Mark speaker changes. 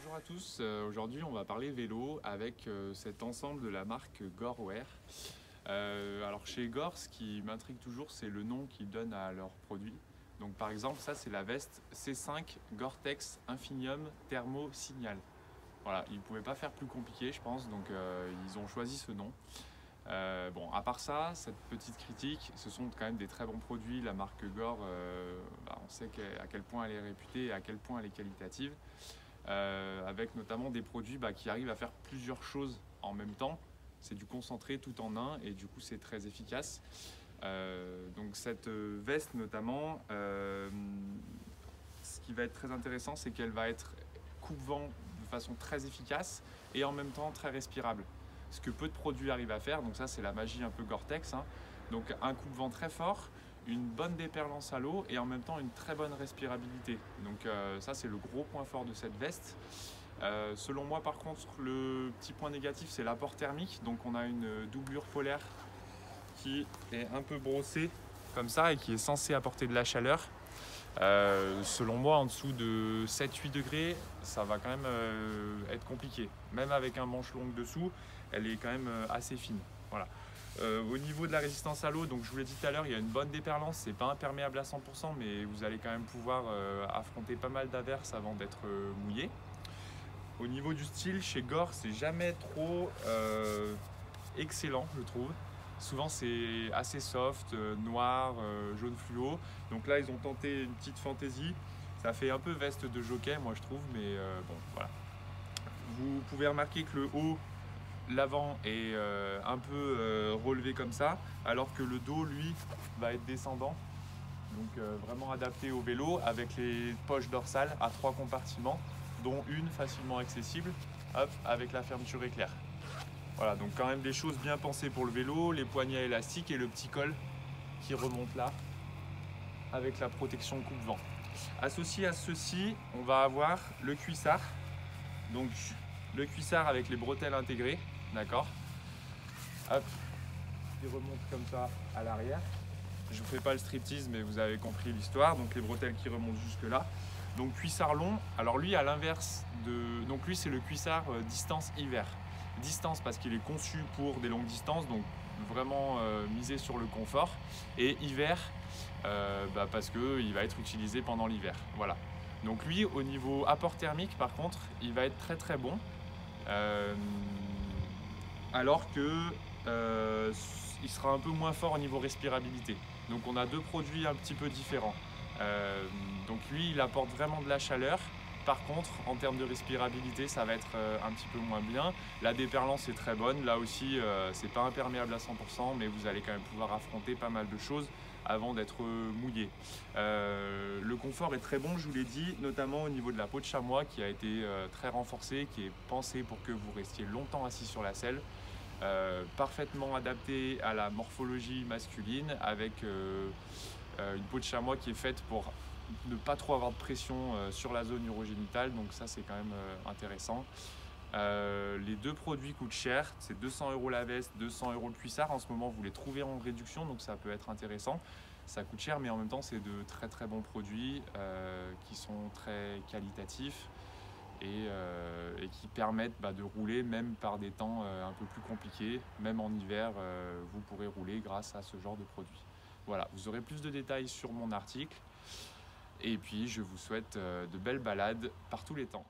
Speaker 1: Bonjour à tous, aujourd'hui on va parler vélo avec cet ensemble de la marque Gore-Wear. Alors chez Gore, ce qui m'intrigue toujours, c'est le nom qu'ils donnent à leurs produits. Donc par exemple, ça c'est la veste C5 Gore-Tex Infinium Thermo Signal. Voilà, ils ne pouvaient pas faire plus compliqué je pense, donc ils ont choisi ce nom. Bon, à part ça, cette petite critique, ce sont quand même des très bons produits. La marque Gore, on sait à quel point elle est réputée et à quel point elle est qualitative. Avec notamment des produits qui arrivent à faire plusieurs choses en même temps. C'est du concentré tout en un et du coup c'est très efficace. Donc cette veste notamment, ce qui va être très intéressant, c'est qu'elle va être coupe-vent de façon très efficace et en même temps très respirable. Ce que peu de produits arrivent à faire, donc ça c'est la magie un peu Gore-Tex. Donc un coupe-vent très fort, une bonne déperlance à l'eau et en même temps une très bonne respirabilité. Donc ça c'est le gros point fort de cette veste. Selon moi par contre le petit point négatif c'est l'apport thermique. Donc on a une doublure polaire qui est un peu brossée comme ça et qui est censée apporter de la chaleur. Selon moi en dessous de 7-8 degrés ça va quand même être compliqué. Même avec un manche long dessous, elle est quand même assez fine. Voilà. Au niveau de la résistance à l'eau, donc je vous l'ai dit tout à l'heure, il y a une bonne déperlance, c'est pas imperméable à 100%, mais vous allez quand même pouvoir affronter pas mal d'averses avant d'être mouillé. Au niveau du style, chez Gore, c'est jamais trop excellent, je trouve. Souvent c'est assez soft, noir, jaune fluo. Donc là ils ont tenté une petite fantaisie. Ça fait un peu veste de jockey moi je trouve, mais bon voilà. Vous pouvez remarquer que le haut, l'avant est un peu relevé comme ça, alors que le dos lui va être descendant. Donc vraiment adapté au vélo avec les poches dorsales à 3 compartiments, dont une facilement accessible, hop, avec la fermeture éclair. Voilà, donc quand même des choses bien pensées pour le vélo, les poignets élastiques et le petit col qui remonte là avec la protection coupe-vent. Associé à ceci, on va avoir le cuissard. Donc le cuissard avec les bretelles intégrées, d'accord. Hop, qui remonte comme ça à l'arrière. Je ne vous fais pas le striptease, mais vous avez compris l'histoire. Donc les bretelles qui remontent jusque là. Donc cuissard long. Alors lui, à l'inverse de, donc lui c'est le cuissard distance hiver. Distance parce qu'il est conçu pour des longues distances, donc vraiment misé sur le confort. Et hiver parce qu'il va être utilisé pendant l'hiver. Voilà. Donc lui, au niveau apport thermique, par contre, il va être très très bon. Alors que il sera un peu moins fort au niveau respirabilité. Donc on a deux produits un petit peu différents. Donc lui, il apporte vraiment de la chaleur. Par contre, en termes de respirabilité, ça va être un petit peu moins bien. La déperlance est très bonne. Là aussi, c'est pas imperméable à 100%, mais vous allez quand même pouvoir affronter pas mal de choses avant d'être mouillé. Le confort est très bon, je vous l'ai dit, notamment au niveau de la peau de chamois qui a été très renforcée, qui est pensée pour que vous restiez longtemps assis sur la selle. Parfaitement adapté à la morphologie masculine avec une peau de chamois qui est faite pour ne pas trop avoir de pression sur la zone urogénitale, donc ça c'est quand même intéressant. Les deux produits coûtent cher, c'est 200 € la veste, 200 € le cuissard. En ce moment vous les trouvez en réduction, donc ça peut être intéressant. Ça coûte cher, mais en même temps c'est de très très bons produits qui sont très qualitatifs et qui permettent de rouler même par des temps un peu plus compliqués. Même en hiver, vous pourrez rouler grâce à ce genre de produit. Voilà, vous aurez plus de détails sur mon article. Et puis je vous souhaite de belles balades par tous les temps.